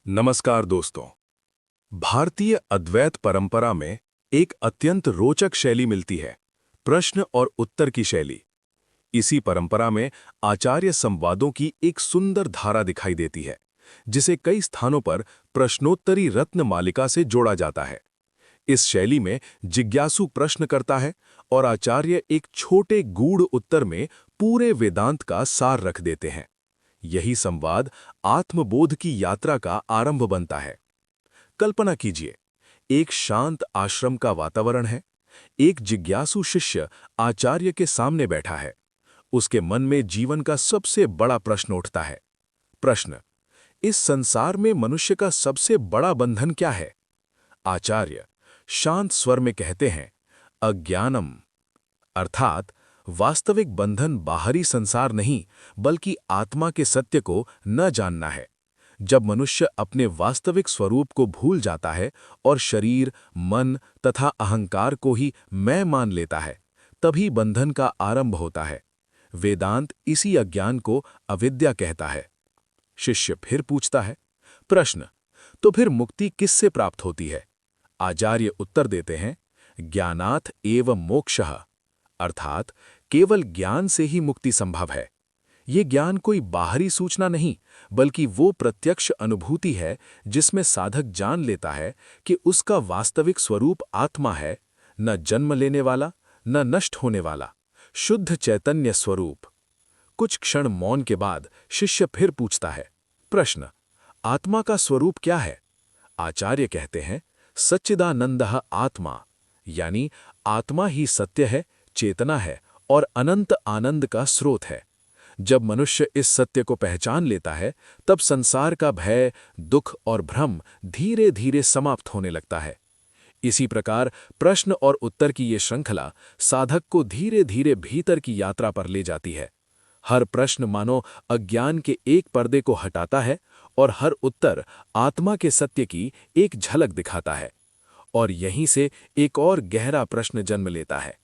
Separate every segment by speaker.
Speaker 1: नमस्कार दोस्तों। भारतीय अद्वैत परंपरा में एक अत्यंत रोचक शैली मिलती है, प्रश्न और उत्तर की शैली। इसी परंपरा में आचार्य संवादों की एक सुंदर धारा दिखाई देती है, जिसे कई स्थानों पर प्रश्नोत्तरी रत्न मालिका से जोड़ा जाता है। इस शैली में जिज्ञासु प्रश्न करता है और आचार्य एक छोटे गूढ़ उत्तर में पूरे वेदांत का सार रख देते हैं। यही संवाद आत्मबोध की यात्रा का आरंभ बनता है। कल्पना कीजिए, एक शांत आश्रम का वातावरण है। एक जिज्ञासु शिष्य आचार्य के सामने बैठा है। उसके मन में जीवन का सबसे बड़ा प्रश्न उठता है। प्रश्न: इस संसार में मनुष्य का सबसे बड़ा बंधन क्या है? आचार्य शांत स्वर में कहते हैं, अज्ञानम। अर्थात वास्तविक बंधन बाहरी संसार नहीं, बल्कि आत्मा के सत्य को न जानना है। जब मनुष्य अपने वास्तविक स्वरूप को भूल जाता है और शरीर, मन तथा अहंकार को ही मैं मान लेता है, तभी बंधन का आरंभ होता है। वेदांत इसी अज्ञान को अविद्या कहता है। शिष्य फिर पूछता है, प्रश्न: तो फिर मुक्ति किससे प्राप्त होती है? आचार्य उत्तर देते हैं, ज्ञानात् एव मोक्षः। अर्थात केवल ज्ञान से ही मुक्ति संभव है। ये ज्ञान कोई बाहरी सूचना नहीं, बल्कि वो प्रत्यक्ष अनुभूति है जिसमें साधक जान लेता है कि उसका वास्तविक स्वरूप आत्मा है, न जन्म लेने वाला, न नष्ट होने वाला, शुद्ध चैतन्य स्वरूप। कुछ क्षण मौन के बाद शिष्य फिर पूछता है, प्रश्न: आत्मा का स्वरूप क्या है? आचार्य कहते हैं, सच्चिदानंदः आत्मा, यानी आत्मा ही सत्य है, चेतना है और अनंत आनंद का स्रोत है। जब मनुष्य इस सत्य को पहचान लेता है, तब संसार का भय, दुख और भ्रम धीरे धीरे समाप्त होने लगता है। इसी प्रकार प्रश्न और उत्तर की ये श्रृंखला साधक को धीरे धीरे भीतर की यात्रा पर ले जाती है। हर प्रश्न मानो अज्ञान के एक पर्दे को हटाता है और हर उत्तर आत्मा के सत्य की एक झलक दिखाता है। और यहीं से एक और गहरा प्रश्न जन्म लेता है,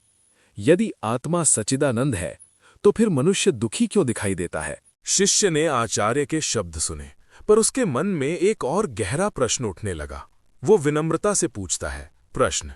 Speaker 1: यदि आत्मा सच्चिदानंद है, तो फिर मनुष्य दुखी क्यों दिखाई देता है? शिष्य ने आचार्य के शब्द सुने, पर उसके मन में एक और गहरा प्रश्न उठने लगा। वो विनम्रता से पूछता है, प्रश्न: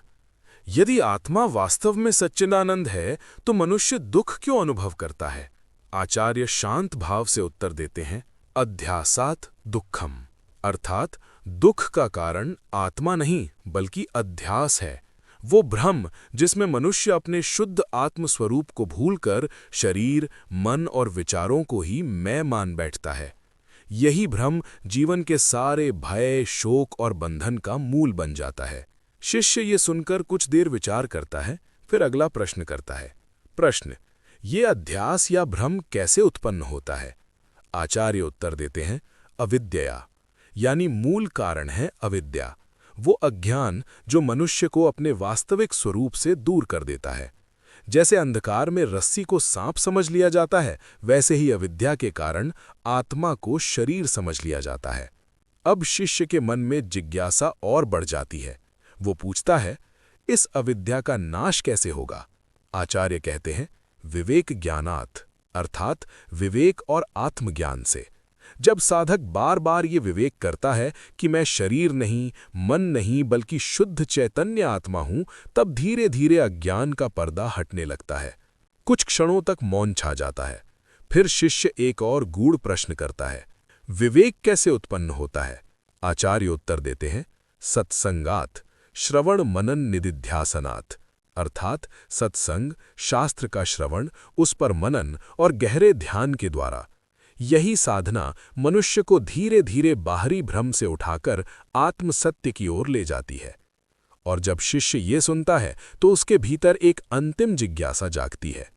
Speaker 1: यदि आत्मा वास्तव में सच्चिदानंद है, तो मनुष्य दुख क्यों अनुभव करता है? आचार्य शांत भाव से उत्तर देते हैं, अध्यासात् दुःखम। अर्थात दुख का कारण आत्मा नहीं, बल्कि अध्यास है, वो भ्रम जिसमें मनुष्य अपने शुद्ध आत्मस्वरूप को भूलकर शरीर, मन और विचारों को ही मैं मान बैठता है। यही भ्रम जीवन के सारे भय, शोक और बंधन का मूल बन जाता है। शिष्य ये सुनकर कुछ देर विचार करता है, फिर अगला प्रश्न करता है, प्रश्न: ये अध्यास या भ्रम कैसे उत्पन्न होता है? आचार्य उत्तर देते हैं, अविद्या, यानी मूल कारण है अविद्या, वो अज्ञान जो मनुष्य को अपने वास्तविक स्वरूप से दूर कर देता है। जैसे अंधकार में रस्सी को सांप समझ लिया जाता है, वैसे ही अविद्या के कारण आत्मा को शरीर समझ लिया जाता है। अब शिष्य के मन में जिज्ञासा और बढ़ जाती है। वो पूछता है, इस अविद्या का नाश कैसे होगा? आचार्य कहते हैं, विवेक ज्ञानात्, अर्थात विवेक और आत्मज्ञान से। जब साधक बार बार ये विवेक करता है कि मैं शरीर नहीं, मन नहीं, बल्कि शुद्ध चैतन्य आत्मा हूं, तब धीरे धीरे अज्ञान का पर्दा हटने लगता है। कुछ क्षणों तक मौन छा जाता है। फिर शिष्य एक और गूढ़ प्रश्न करता है, विवेक कैसे उत्पन्न होता है? आचार्य उत्तर देते हैं, सत्संगात्, श्रवण मनन निदिध्यासनात्। अर्थात सत्संग, शास्त्र का श्रवण, उस पर मनन और गहरे ध्यान के द्वारा। यही साधना मनुष्य को धीरे धीरे बाहरी भ्रम से उठाकर आत्मसत्य की ओर ले जाती है। और जब शिष्य ये सुनता है, तो उसके भीतर एक अंतिम जिज्ञासा जागती है,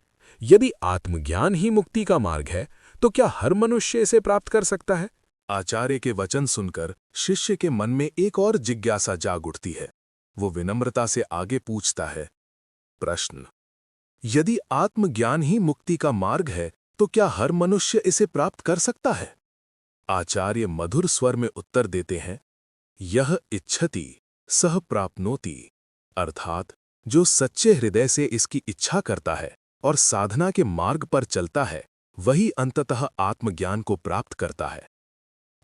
Speaker 1: यदि आत्मज्ञान ही मुक्ति का मार्ग है, तो क्या हर मनुष्य इसे प्राप्त कर सकता है? आचार्य के वचन सुनकर शिष्य के मन में एक और जिज्ञासा जाग उठती है। वो विनम्रता से आगे पूछता है, प्रश्न: यदि आत्मज्ञान ही मुक्ति का मार्ग है, तो क्या हर मनुष्य इसे प्राप्त कर सकता है? आचार्य मधुर स्वर में उत्तर देते हैं, यह इच्छति सह प्राप्नोति। अर्थात जो सच्चे हृदय से इसकी इच्छा करता है और साधना के मार्ग पर चलता है, वही अंततः आत्मज्ञान को प्राप्त करता है।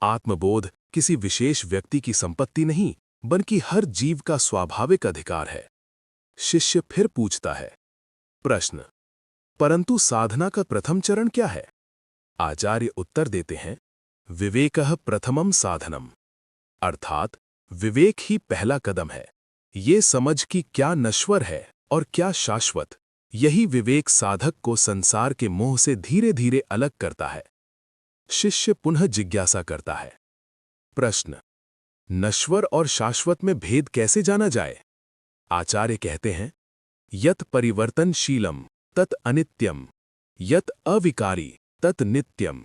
Speaker 1: आत्मबोध किसी विशेष व्यक्ति की संपत्ति नहीं, बल्कि हर जीव का स्वाभाविक अधिकार है। शिष्य फिर पूछता है, प्रश्न, परंतु साधना का प्रथम चरण क्या है? आचार्य उत्तर देते हैं, विवेकः प्रथमम साधनम, अर्थात विवेक ही पहला कदम है। ये समझ कि क्या नश्वर है और क्या शाश्वत, यही विवेक साधक को संसार के मोह से धीरे धीरे अलग करता है। शिष्य पुनः जिज्ञासा करता है, प्रश्न, नश्वर और शाश्वत में भेद कैसे जाना जाए? आचार्य कहते हैं, यत परिवर्तनशीलम तत् अनित्यम, यत अविकारी तत् नित्यम,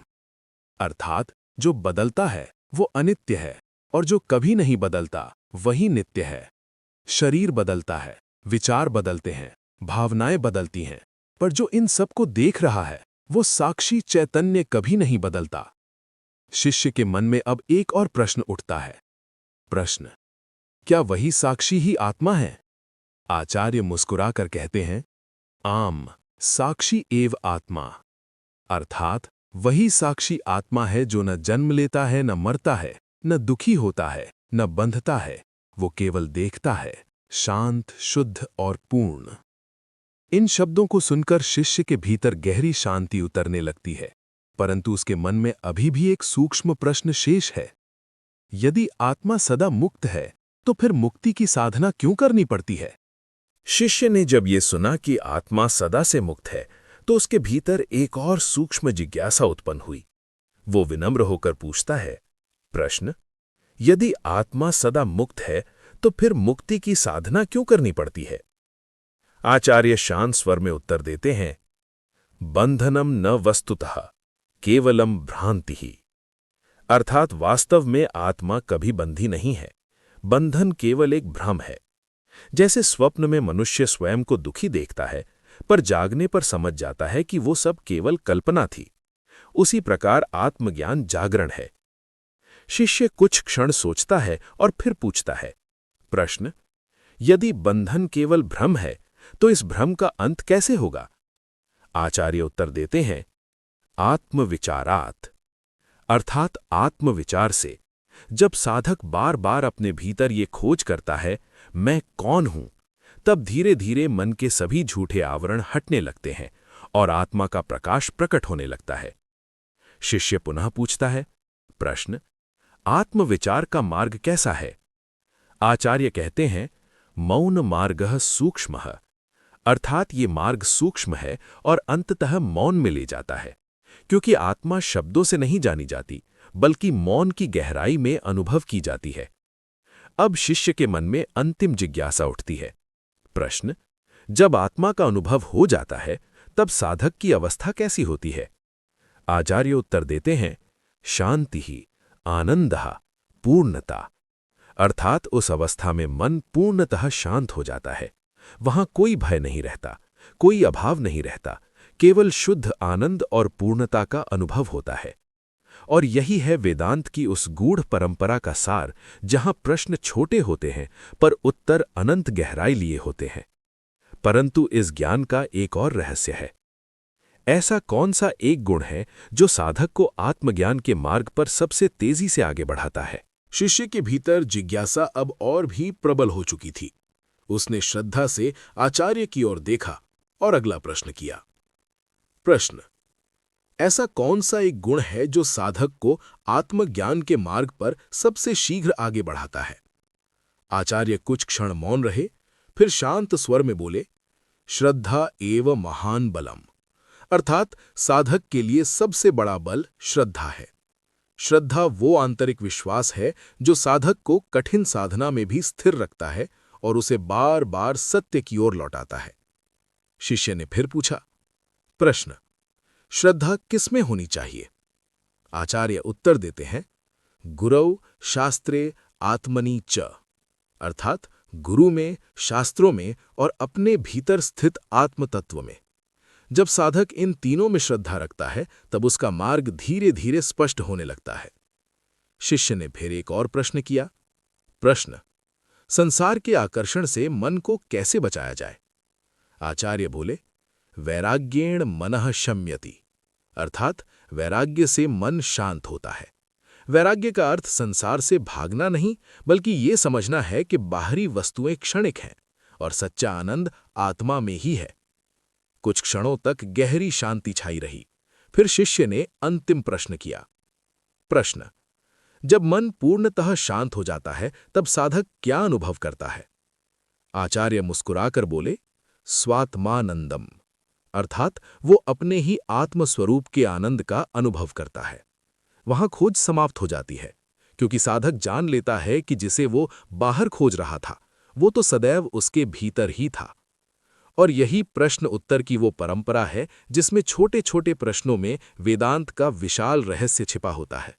Speaker 1: अर्थात जो बदलता है वो अनित्य है और जो कभी नहीं बदलता वही नित्य है। शरीर बदलता है, विचार बदलते हैं, भावनाएं बदलती हैं, पर जो इन सब को देख रहा है वो साक्षी चैतन्य कभी नहीं बदलता। शिष्य के मन में अब एक और प्रश्न उठता है। प्रश्न, क्या वही साक्षी ही आत्मा है? आचार्य मुस्कुराकर कहते हैं, आम साक्षी एव आत्मा, अर्थात वही साक्षी आत्मा है जो न जन्म लेता है, न मरता है, न दुखी होता है, न बंधता है, वो केवल देखता है, शांत, शुद्ध और पूर्ण। इन शब्दों को सुनकर शिष्य के भीतर गहरी शांति उतरने लगती है, परंतु उसके मन में अभी भी एक सूक्ष्म प्रश्न शेष है। यदि आत्मा सदा मुक्त है, तो फिर मुक्ति की साधना क्यों करनी पड़ती है?
Speaker 2: शिष्य ने जब ये सुना कि आत्मा सदा से मुक्त है, तो उसके भीतर एक और सूक्ष्म जिज्ञासा उत्पन्न हुई। वो विनम्र होकर पूछता है, प्रश्न, यदि आत्मा सदा मुक्त है तो फिर मुक्ति की साधना क्यों करनी पड़ती है? आचार्य शांत स्वर में उत्तर देते हैं, बंधनम न वस्तुतः केवलम भ्रांति ही, अर्थात वास्तव में आत्मा कभी बंधी नहीं है, बंधन केवल एक भ्रम है। जैसे स्वप्न में मनुष्य स्वयं को दुखी देखता है, पर जागने पर समझ जाता है कि वो सब केवल कल्पना थी, उसी प्रकार आत्मज्ञान जागरण है। शिष्य कुछ क्षण सोचता है और फिर पूछता है, प्रश्न, यदि बंधन केवल भ्रम है तो इस भ्रम का अंत कैसे होगा? आचार्य उत्तर देते हैं, आत्मविचारात, अर्थात आत्मविचार से। जब साधक बार बार अपने भीतर ये खोज करता है, मैं कौन हूं, तब धीरे धीरे मन के सभी झूठे आवरण हटने लगते हैं और आत्मा का प्रकाश प्रकट होने लगता है। शिष्य पुनः पूछता है, प्रश्न, आत्मविचार का मार्ग कैसा है? आचार्य कहते हैं, मौन मार्गः सूक्ष्मः, अर्थात ये मार्ग सूक्ष्म है और अंततः मौन में ले जाता है, क्योंकि आत्मा शब्दों से नहीं जानी जाती, बल्कि मौन की गहराई में अनुभव की जाती है। अब शिष्य के मन में अंतिम जिज्ञासा उठती है। प्रश्न, जब आत्मा का अनुभव हो जाता है, तब साधक की अवस्था कैसी होती है? आचार्य उत्तर देते हैं, शांति ही, आनंदः, पूर्णता, अर्थात उस अवस्था में मन पूर्णतः शांत हो जाता है। वहां कोई भय नहीं रहता, कोई अभाव नहीं रहता, केवल शुद्ध आनंद और पूर्णता का अनुभव होता है। और यही है वेदांत की उस गूढ़ परंपरा का सार, जहां प्रश्न छोटे होते हैं पर उत्तर अनंत गहराई लिए होते हैं। परंतु इस ज्ञान का एक और रहस्य है। ऐसा कौन सा एक गुण है जो साधक को आत्मज्ञान के मार्ग पर सबसे तेजी से आगे बढ़ाता है?
Speaker 1: शिष्य के भीतर जिज्ञासा अब और भी प्रबल हो चुकी थी। उसने श्रद्धा से आचार्य की ओर देखा और अगला प्रश्न किया। प्रश्न, ऐसा कौन सा एक गुण है जो साधक को आत्मज्ञान के मार्ग पर सबसे शीघ्र आगे बढ़ाता है? आचार्य कुछ क्षण मौन रहे, फिर शांत स्वर में बोले, श्रद्धा एव महान बलम, अर्थात साधक के लिए सबसे बड़ा बल श्रद्धा है। श्रद्धा वो आंतरिक विश्वास है जो साधक को कठिन साधना में भी स्थिर रखता है और उसे बार बार सत्य की ओर लौटाता है। शिष्य ने फिर पूछा, प्रश्न, श्रद्धा किसमें होनी चाहिए? आचार्य उत्तर देते हैं, गुरौ शास्त्रे आत्मनि च, अर्थात गुरु में, शास्त्रों में और अपने भीतर स्थित आत्म तत्व में। जब साधक इन तीनों में श्रद्धा रखता है, तब उसका मार्ग धीरे धीरे स्पष्ट होने लगता है। शिष्य ने फिर एक और प्रश्न किया। प्रश्न, संसार के आकर्षण से मन को कैसे बचाया जाए? आचार्य बोले, वैराग्येण मनः शम्यति, अर्थात वैराग्य से मन शांत होता है।
Speaker 2: वैराग्य का अर्थ संसार से भागना नहीं, बल्कि ये समझना है कि बाहरी वस्तुएं क्षणिक हैं और सच्चा आनंद आत्मा में ही है। कुछ क्षणों तक गहरी शांति छाई रही। फिर शिष्य ने अंतिम प्रश्न किया। प्रश्न: जब मन पूर्णतः शांत हो जाता है, तब साधक क्या अनुभव करता है? आचार्य मुस्कुराकर बोले, स्वात्मानंदम, अर्थात वो अपने ही आत्मस्वरूप के आनंद का अनुभव करता है। वहां खोज समाप्त हो जाती है, क्योंकि साधक जान लेता है कि जिसे वो बाहर खोज रहा था, वो तो सदैव उसके भीतर ही था। और यही प्रश्न उत्तर की वो परंपरा है जिसमें छोटे छोटे प्रश्नों में वेदांत का विशाल रहस्य छिपा होता है।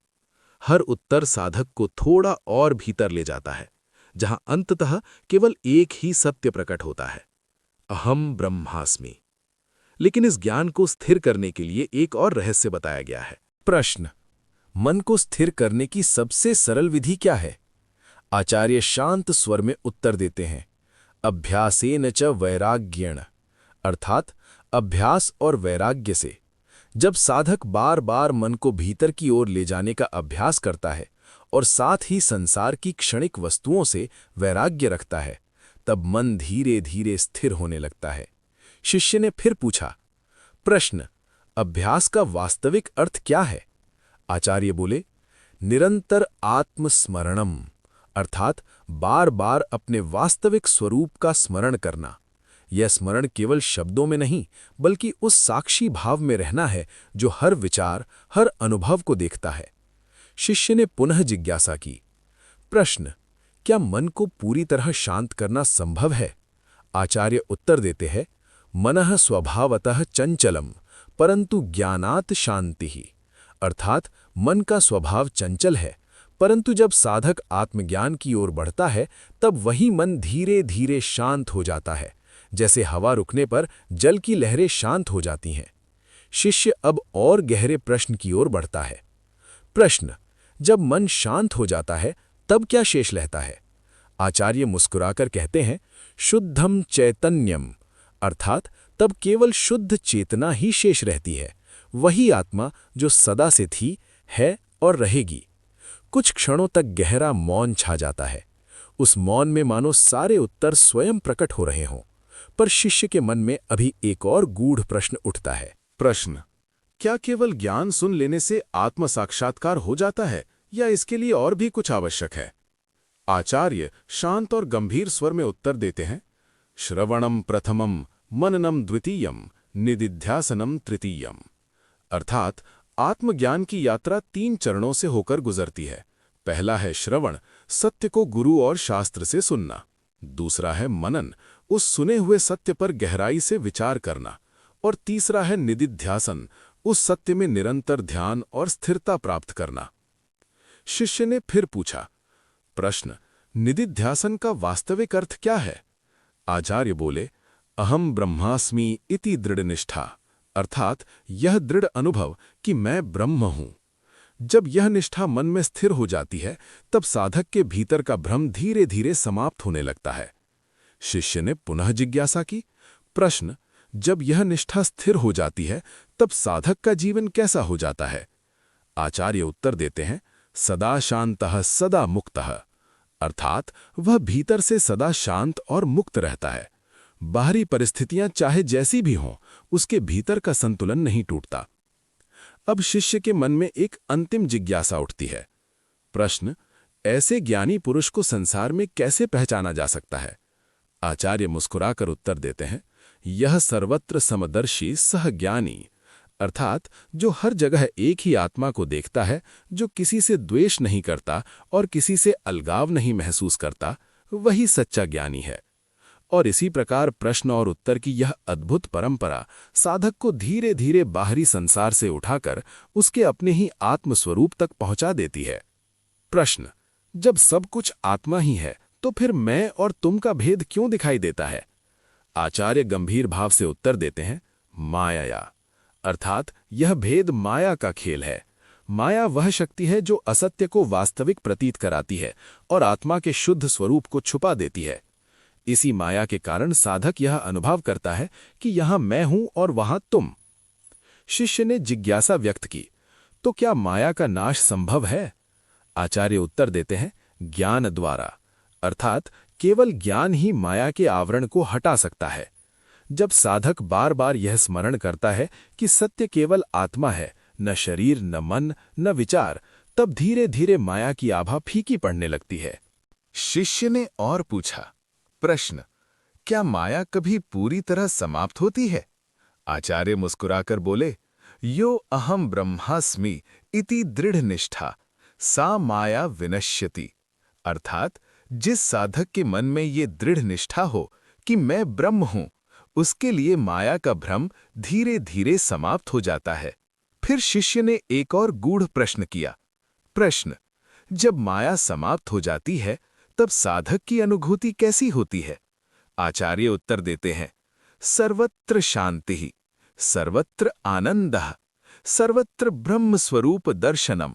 Speaker 2: हर उत्तर साधक को थोड़ा और भीतर ले जाता है, जहां अंततः केवल एक ही सत्य प्रकट होता है, अहम ब्रह्मास्मि। लेकिन इस ज्ञान को स्थिर करने के लिए एक और रहस्य बताया गया है।
Speaker 1: प्रश्न: मन को स्थिर करने की सबसे सरल विधि क्या है? आचार्य शांत स्वर में उत्तर देते हैं, अभ्यासेन च वैराग्येण, अर्थात अभ्यास और वैराग्य से। जब साधक बार बार मन को भीतर की ओर ले जाने का अभ्यास करता है और साथ ही संसार की क्षणिक वस्तुओं से वैराग्य रखता है, तब मन धीरे धीरे स्थिर होने लगता है। शिष्य ने फिर पूछा, प्रश्न: अभ्यास का वास्तविक अर्थ क्या है? आचार्य बोले, निरंतर आत्मस्मरणम, अर्थात बार बार अपने वास्तविक स्वरूप का स्मरण करना। यह स्मरण केवल शब्दों में नहीं, बल्कि उस साक्षी भाव में रहना है जो हर विचार, हर अनुभव को देखता है। शिष्य ने पुनः जिज्ञासा की, प्रश्न: क्या मन को पूरी तरह शांत करना संभव है? आचार्य उत्तर देते हैं, मनः स्वभावतः चंचलम, परंतु ज्ञानात् शांति ही, अर्थात मन का स्वभाव चंचल है, परंतु जब साधक आत्मज्ञान की ओर बढ़ता है, तब वही मन धीरे धीरे शांत हो जाता है, जैसे हवा रुकने पर जल की लहरें शांत हो जाती हैं। शिष्य अब और गहरे प्रश्न की ओर बढ़ता है। प्रश्न: जब मन शांत हो जाता है, तब क्या शेष रहता है? आचार्य मुस्कुराकर कहते हैं, शुद्धम चैतन्यम, अर्थात तब केवल शुद्ध चेतना ही शेष रहती है, वही आत्मा जो सदा से थी, है और रहेगी। कुछ क्षणों तक गहरा मौन छा जाता है। उस मौन में मानो सारे उत्तर स्वयं प्रकट हो रहे हों। पर शिष्य के मन में अभी एक और गूढ़ प्रश्न उठता है। प्रश्न: क्या केवल ज्ञान सुन लेने से आत्म साक्षात्कार हो जाता है, या इसके लिए और भी कुछ आवश्यक है? आचार्य शांत और गंभीर स्वर में उत्तर देते हैं, श्रवणम प्रथमम, मननम द्वितीयम, निदिध्यासनम तृतीयम, अर्थात आत्मज्ञान की यात्रा 3 चरणों से होकर गुजरती है। पहला है श्रवण, सत्य को गुरु और शास्त्र से सुनना। दूसरा है मनन, उस सुने हुए सत्य पर गहराई से विचार करना। और तीसरा है निदिध्यासन, उस सत्य में निरंतर ध्यान और स्थिरता प्राप्त करना। शिष्य ने फिर पूछा, प्रश्न: निदिध्यासन का वास्तविक अर्थ क्या है? आचार्य बोले, अहम ब्रह्मास्मि इति दृढ़ निष्ठा, अर्थात यह दृढ़ अनुभव कि मैं ब्रह्म हूं। जब यह निष्ठा मन में स्थिर हो जाती है, तब साधक के भीतर का भ्रम धीरे धीरे समाप्त होने लगता है। शिष्य ने पुनः जिज्ञासा की, प्रश्न: जब यह निष्ठा स्थिर हो जाती है, तब साधक का जीवन कैसा हो जाता है? आचार्य उत्तर देते हैं, सदा शांतः सदा मुक्तः, अर्थात वह भीतर से सदा शांत और मुक्त रहता है। बाहरी परिस्थितियां चाहे जैसी भी हों, उसके भीतर का संतुलन नहीं टूटता। अब शिष्य के मन में एक अंतिम जिज्ञासा उठती है। प्रश्न: ऐसे ज्ञानी पुरुष को संसार में कैसे पहचाना जा सकता है? आचार्य मुस्कुराकर उत्तर देते हैं, यह सर्वत्र समदर्शी सह ज्ञानी, अर्थात जो हर जगह एक ही आत्मा को देखता है, जो किसी से द्वेष नहीं करता और किसी से अलगाव नहीं महसूस करता, वही सच्चा ज्ञानी है। और इसी प्रकार प्रश्न और उत्तर की यह अद्भुत परंपरा साधक को धीरे धीरे बाहरी संसार से उठाकर उसके अपने ही आत्मस्वरूप तक पहुंचा देती है। प्रश्न: जब सब कुछ आत्मा ही है, तो फिर मैं और तुम का भेद क्यों दिखाई देता है? आचार्य गंभीर भाव से उत्तर देते हैं, माया, अर्थात यह भेद माया का खेल है। माया वह शक्ति है जो असत्य को वास्तविक प्रतीत कराती है और आत्मा के शुद्ध स्वरूप को छुपा देती है। इसी माया के कारण साधक यह अनुभव करता है कि यहां मैं हूं और वहां तुम। शिष्य ने जिज्ञासा व्यक्त की, तो क्या माया का नाश संभव है?
Speaker 2: आचार्य उत्तर देते हैं, ज्ञान द्वारा, अर्थात केवल ज्ञान ही माया के आवरण को हटा सकता है। जब साधक बार बार यह स्मरण करता है कि सत्य केवल आत्मा है, न शरीर, न मन, न विचार, तब धीरे धीरे माया की आभा फीकी पड़ने लगती है।
Speaker 3: शिष्य ने और पूछा, प्रश्न, क्या माया कभी पूरी तरह समाप्त होती है? आचार्य मुस्कुराकर बोले, यो अहम ब्रह्मास्मि इति दृढ़ निष्ठा सा माया विनश्यति। अर्थात जिस साधक के मन में ये दृढ़ निष्ठा हो कि मैं ब्रह्म हूं, उसके लिए माया का भ्रम धीरे धीरे समाप्त हो जाता है। फिर शिष्य ने एक और गूढ़ प्रश्न किया, प्रश्न, जब माया समाप्त हो जाती है तब साधक की अनुभूति कैसी होती है? आचार्य उत्तर देते हैं, सर्वत्र शांति, सर्वत्र आनंदः, सर्वत्र ब्रह्म स्वरूप दर्शनम।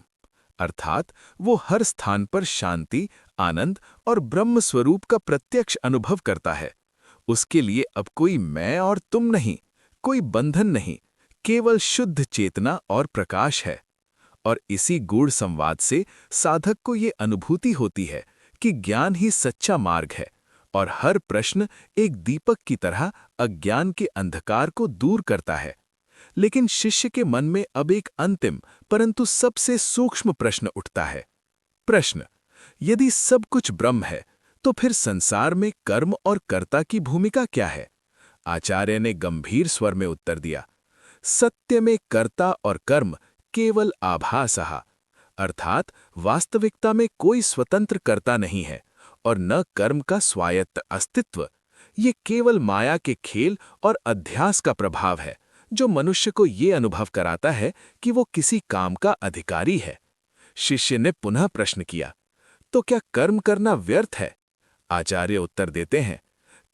Speaker 3: अर्थात वो हर स्थान पर शांति, आनंद और ब्रह्म स्वरूप का प्रत्यक्ष अनुभव करता है। उसके लिए अब कोई मैं और तुम नहीं, कोई बंधन नहीं, केवल शुद्ध चेतना और प्रकाश है। और इसी गूढ़ संवाद से साधक को ये अनुभूति होती है कि ज्ञान ही सच्चा मार्ग है और हर प्रश्न एक दीपक की तरह अज्ञान के अंधकार को दूर करता है। लेकिन शिष्य के मन में अब एक अंतिम परंतु सबसे सूक्ष्म प्रश्न उठता है। प्रश्न, यदि सब कुछ ब्रह्म है तो फिर संसार में कर्म और कर्ता की भूमिका क्या है? आचार्य ने गंभीर स्वर में उत्तर दिया, सत्य में कर्ता और कर्म केवल आभासः, अर्थात वास्तविकता में कोई स्वतंत्र कर्ता नहीं है और न कर्म का स्वायत्त अस्तित्व। ये केवल माया के खेल और अध्यास का प्रभाव है जो मनुष्य को ये अनुभव कराता है कि वो किसी काम का अधिकारी है। शिष्य ने पुनः प्रश्न किया, तो क्या कर्म करना व्यर्थ है? आचार्य उत्तर देते हैं,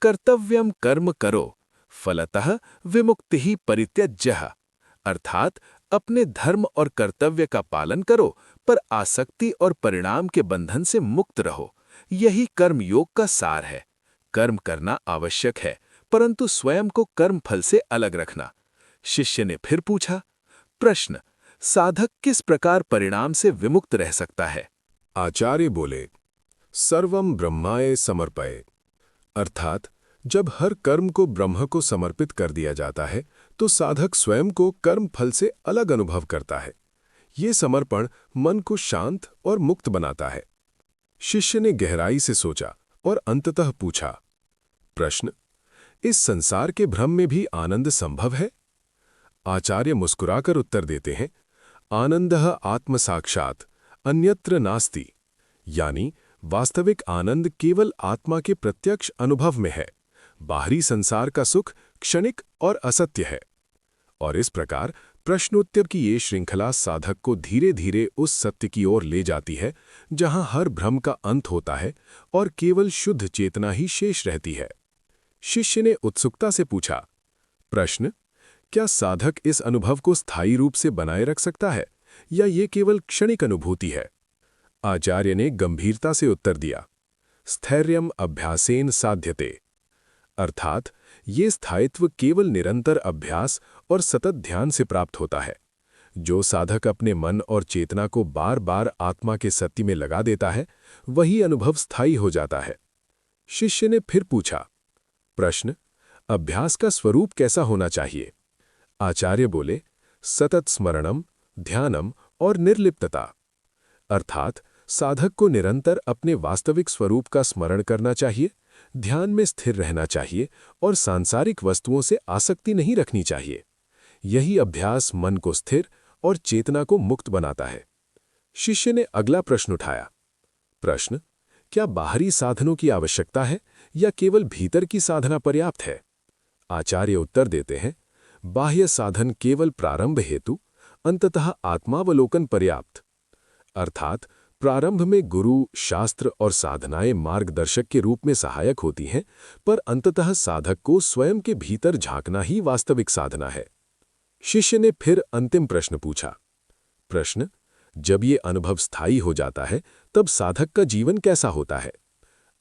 Speaker 3: कर्तव्यम कर्म करो, फलतः विमुक्तिः परित्यज्यः। अर्थात अपने धर्म और कर्तव्य का पालन करो, पर आसक्ति और परिणाम के बंधन से मुक्त रहो। यही कर्म योग का सार है। कर्म करना आवश्यक है, परंतु स्वयं को कर्म फल से अलग रखना। शिष्य ने फिर पूछा, प्रश्न, साधक किस प्रकार परिणाम से विमुक्त रह सकता है?
Speaker 1: आचार्य बोले, सर्वम ब्रह्माय समर्पये। अर्थात जब हर कर्म को ब्रह्म को समर्पित कर दिया जाता है तो साधक स्वयं को कर्म फल से अलग अनुभव करता है। ये समर्पण मन को शांत और मुक्त बनाता है। शिष्य ने गहराई से सोचा और अंततः पूछा, प्रश्न, इस संसार के भ्रम में भी आनंद संभव है? आचार्य मुस्कुराकर उत्तर देते हैं, आनंदः आत्म साक्षात अन्यत्र नास्ति। यानी वास्तविक आनंद केवल आत्मा के प्रत्यक्ष अनुभव में है। बाहरी संसार का सुख क्षणिक और असत्य है। और इस प्रकार प्रश्नोत्तर की ये श्रृंखला साधक को धीरे धीरे उस सत्य की ओर ले जाती है जहां हर भ्रम का अंत होता है और केवल शुद्ध चेतना ही शेष रहती है। शिष्य ने उत्सुकता से पूछा, प्रश्न, क्या साधक इस अनुभव को स्थायी रूप से बनाए रख सकता है या ये केवल क्षणिक अनुभूति है? आचार्य ने गंभीरता से उत्तर दिया, स्थैर्यम अभ्यासेन साध्यते। अर्थात ये स्थायित्व केवल निरंतर अभ्यास और सतत ध्यान से प्राप्त होता है। जो साधक अपने मन और चेतना को बार बार आत्मा के सत्य में लगा देता है, वही अनुभव स्थायी हो जाता है। शिष्य ने फिर पूछा, प्रश्न, अभ्यास का स्वरूप कैसा होना चाहिए? आचार्य बोले, सतत स्मरणम, ध्यानम और निर्लिप्तता। अर्थात साधक को निरंतर अपने वास्तविक स्वरूप का स्मरण करना चाहिए, ध्यान में स्थिर रहना चाहिए और सांसारिक वस्तुओं से आसक्ति नहीं रखनी चाहिए। यही अभ्यास मन को स्थिर और चेतना को मुक्त बनाता है। शिष्य ने अगला प्रश्न उठाया, प्रश्न, क्या बाहरी साधनों की आवश्यकता है या केवल भीतर की साधना पर्याप्त है? आचार्य उत्तर देते हैं, बाह्य साधन केवल प्रारंभ हेतु, अंततः आत्मावलोकन पर्याप्त। अर्थात प्रारंभ में गुरु, शास्त्र और साधनाएं मार्गदर्शक के रूप में सहायक होती हैं, पर अंततः साधक को स्वयं के भीतर झांकना ही वास्तविक साधना है। शिष्य ने फिर अंतिम प्रश्न पूछा, प्रश्न, जब ये अनुभव स्थायी हो जाता है तब साधक का जीवन कैसा होता है?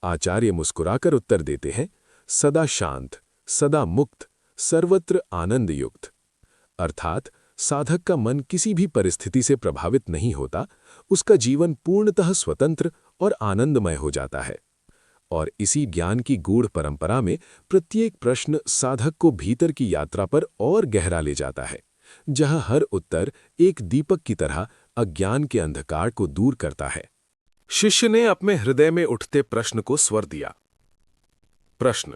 Speaker 1: आचार्य मुस्कुराकर उत्तर देते हैं, सदा शांत, सदा मुक्त, सर्वत्र आनंद युक्त। अर्थात साधक का मन किसी भी परिस्थिति से प्रभावित नहीं होता, उसका जीवन पूर्णतः स्वतंत्र और आनंदमय हो जाता है। और इसी ज्ञान की गूढ़ परंपरा में प्रत्येक प्रश्न साधक को भीतर की यात्रा पर और गहरा ले जाता है, जहां हर उत्तर एक दीपक की तरह अज्ञान के अंधकार को दूर करता है। शिष्य ने अपने हृदय में उठते प्रश्न को स्वर दिया। प्रश्न: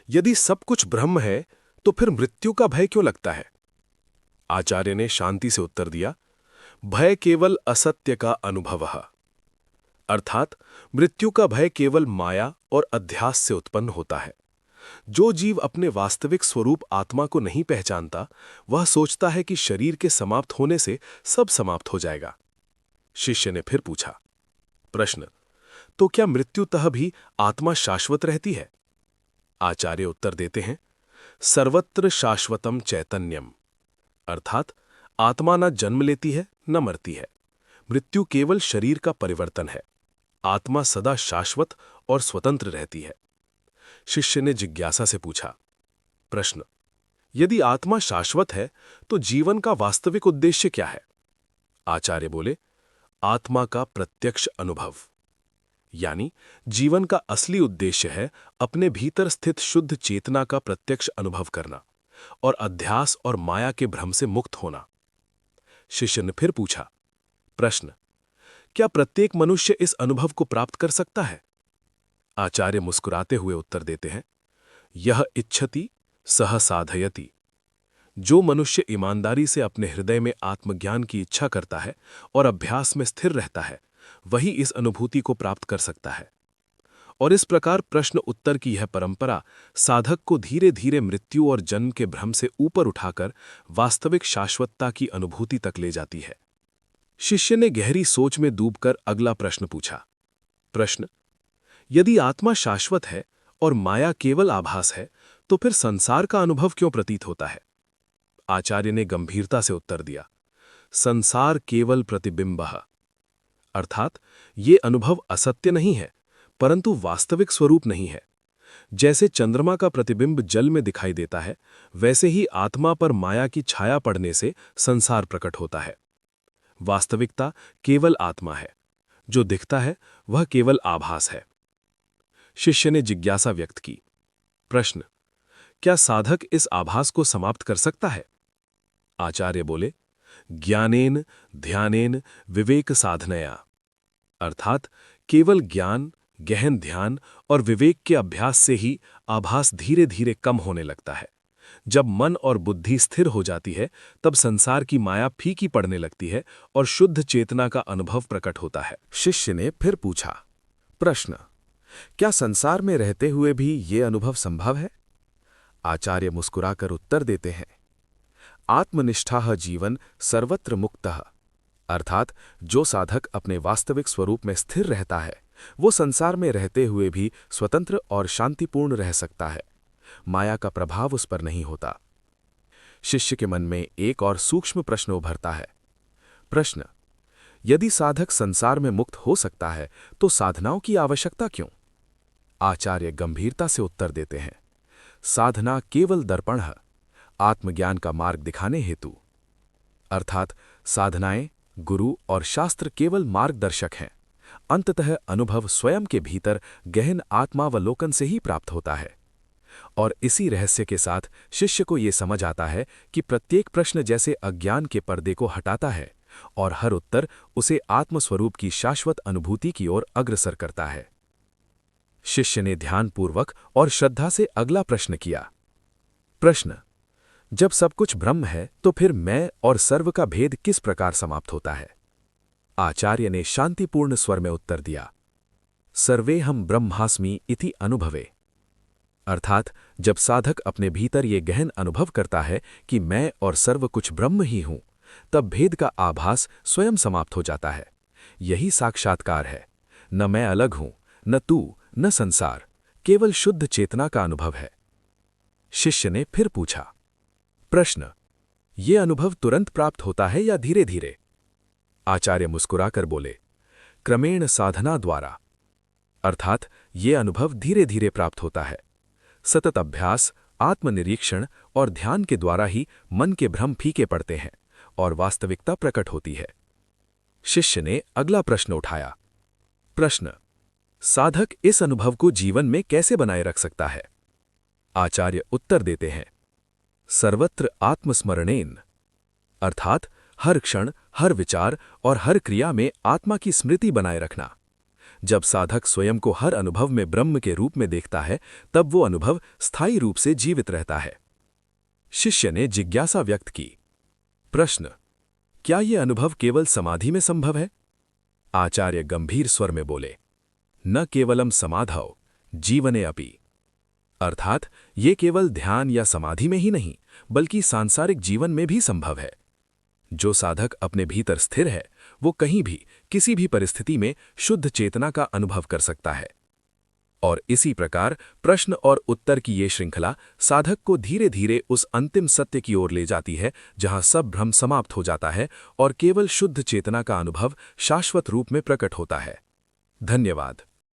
Speaker 1: यदि सब कुछ ब्रह्म है तो फिर मृत्यु का भय क्यों लगता है? आचार्य ने शांति से उत्तर दिया, भय केवल असत्य का अनुभव है। अर्थात मृत्यु का भय केवल माया और अध्यास से उत्पन्न होता है। जो जीव अपने वास्तविक स्वरूप आत्मा को नहीं पहचानता, वह सोचता है कि शरीर के समाप्त होने से सब समाप्त हो जाएगा। शिष्य ने फिर पूछा, प्रश्न: तो क्या मृत्युतः भी आत्मा शाश्वत रहती है? आचार्य उत्तर देते हैं, सर्वत्र शाश्वतम चैतन्यम। अर्थात आत्मा न जन्म लेती है न मरती है। मृत्यु केवल शरीर का परिवर्तन है। आत्मा सदा शाश्वत और स्वतंत्र रहती है। शिष्य ने जिज्ञासा से पूछा, प्रश्न: यदि आत्मा शाश्वत है तो जीवन का वास्तविक उद्देश्य क्या है? आचार्य बोले, आत्मा का प्रत्यक्ष अनुभव। यानी जीवन का असली उद्देश्य है अपने भीतर स्थित शुद्ध चेतना का प्रत्यक्ष अनुभव करना और अध्यास और माया के भ्रम से मुक्त होना। शिष्य ने फिर पूछा, प्रश्न: क्या प्रत्येक मनुष्य इस अनुभव को प्राप्त कर सकता है? आचार्य मुस्कुराते हुए उत्तर देते हैं, यह इच्छति सह साधयति। जो मनुष्य ईमानदारी से अपने हृदय में आत्मज्ञान की इच्छा करता है और अभ्यास में स्थिर रहता है, वही इस अनुभूति को प्राप्त कर सकता है। और इस प्रकार प्रश्न उत्तर की यह परंपरा साधक को धीरे धीरे मृत्यु और जन्म के भ्रम से ऊपर उठाकर वास्तविक शाश्वतता की अनुभूति तक ले जाती है। शिष्य ने गहरी सोच में डूबकर अगला प्रश्न पूछा। प्रश्न: यदि आत्मा शाश्वत है और माया केवल आभास है, तो फिर संसार का अनुभव क्यों प्रतीत होता है? आचार्य ने गंभीरता से उत्तर दिया, संसार केवल प्रतिबिंब है। अर्थात ये अनुभव असत्य नहीं है, परंतु वास्तविक स्वरूप नहीं है। जैसे चंद्रमा का प्रतिबिंब जल में दिखाई देता है, वैसे ही आत्मा पर माया की छाया पड़ने से संसार प्रकट होता है। वास्तविकता केवल आत्मा है, जो दिखता है वह केवल आभास है। शिष्य ने जिज्ञासा व्यक्त की। प्रश्न: क्या साधक इस आभास को समाप्त कर सकता है? आचार्य बोले, ज्ञानेन ध्यानेन विवेक साधनया। अर्थात केवल ज्ञान, गहन ध्यान और विवेक के अभ्यास से ही आभास धीरे धीरे कम होने लगता है। जब मन और बुद्धि स्थिर हो जाती है, तब संसार की माया फीकी पड़ने लगती है और शुद्ध चेतना का अनुभव प्रकट होता है।
Speaker 2: शिष्य ने फिर पूछा, प्रश्न: क्या संसार में रहते हुए भी ये अनुभव संभव है? आचार्य मुस्कुराकर उत्तर देते हैं, आत्मनिष्ठा जीवन सर्वत्र मुक्तः। अर्थात जो साधक अपने वास्तविक स्वरूप में स्थिर रहता है, वो संसार में रहते हुए भी स्वतंत्र और शांतिपूर्ण रह सकता है। माया का प्रभाव उस पर नहीं होता। शिष्य के मन में एक और सूक्ष्म प्रश्न उभरता है। प्रश्न: यदि साधक संसार में मुक्त हो सकता है, तो साधनाओं की आवश्यकता क्यों? आचार्य गंभीरता से उत्तर देते हैं, साधना केवल दर्पण है, आत्मज्ञान का मार्ग दिखाने हेतु। अर्थात साधनाएं, गुरु और शास्त्र केवल मार्गदर्शक हैं। अंततः अनुभव स्वयं के भीतर गहन आत्मावलोकन से ही प्राप्त होता है। और इसी रहस्य के साथ शिष्य को ये समझ आता है कि प्रत्येक प्रश्न जैसे अज्ञान के पर्दे को हटाता है और हर उत्तर उसे आत्मस्वरूप की शाश्वत अनुभूति की ओर अग्रसर करता है। शिष्य ने ध्यानपूर्वक और श्रद्धा से अगला प्रश्न किया। प्रश्न: जब सब कुछ ब्रह्म है, तो फिर मैं और सर्व का भेद किस प्रकार समाप्त होता है? आचार्य ने शांतिपूर्ण स्वर में उत्तर दिया, सर्वेहम ब्रह्मास्मि इति अनुभवे। अर्थात जब साधक अपने भीतर ये गहन अनुभव करता है कि मैं और सर्व कुछ ब्रह्म ही हूं, तब भेद का आभास स्वयं समाप्त हो जाता है। यही साक्षात्कार है। न मैं अलग हूं, न तू, न संसार, केवल शुद्ध चेतना का अनुभव है। शिष्य ने फिर पूछा। प्रश्न: ये अनुभव तुरंत प्राप्त होता है या धीरे धीरे? आचार्य मुस्कुराकर बोले, क्रमेण साधना द्वारा। अर्थात ये अनुभव धीरे धीरे प्राप्त होता है। सतत अभ्यास, आत्मनिरीक्षण और ध्यान के द्वारा ही मन के भ्रम फीके पड़ते हैं और वास्तविकता प्रकट होती है। शिष्य ने अगला प्रश्न उठाया। प्रश्न: साधक इस अनुभव को जीवन में कैसे बनाए रख सकता है? आचार्य उत्तर देते हैं, सर्वत्र आत्मस्मरणेन, अर्थात हर क्षण, हर विचार और हर क्रिया में आत्मा की स्मृति बनाए रखना। जब साधक स्वयं को हर अनुभव में ब्रह्म के रूप में देखता है, तब वो अनुभव स्थायी रूप से जीवित रहता है। शिष्य ने जिज्ञासा व्यक्त की। प्रश्न: क्या यह अनुभव केवल समाधि में संभव है? आचार्य गंभीर स्वर में बोले, न केवलम समाधौ जीवने अपि, अर्थात ये केवल ध्यान या समाधि में ही नहीं, बल्कि सांसारिक जीवन में भी संभव है। जो साधक अपने भीतर स्थिर है, वो कहीं भी, किसी भी परिस्थिति में शुद्ध चेतना का अनुभव कर सकता है। और इसी प्रकार प्रश्न और उत्तर की ये श्रृंखला साधक को धीरे धीरे उस अंतिम सत्य की ओर ले जाती है, जहां सब भ्रम समाप्त हो जाता है और केवल शुद्ध चेतना का अनुभव शाश्वत रूप में प्रकट होता है। धन्यवाद।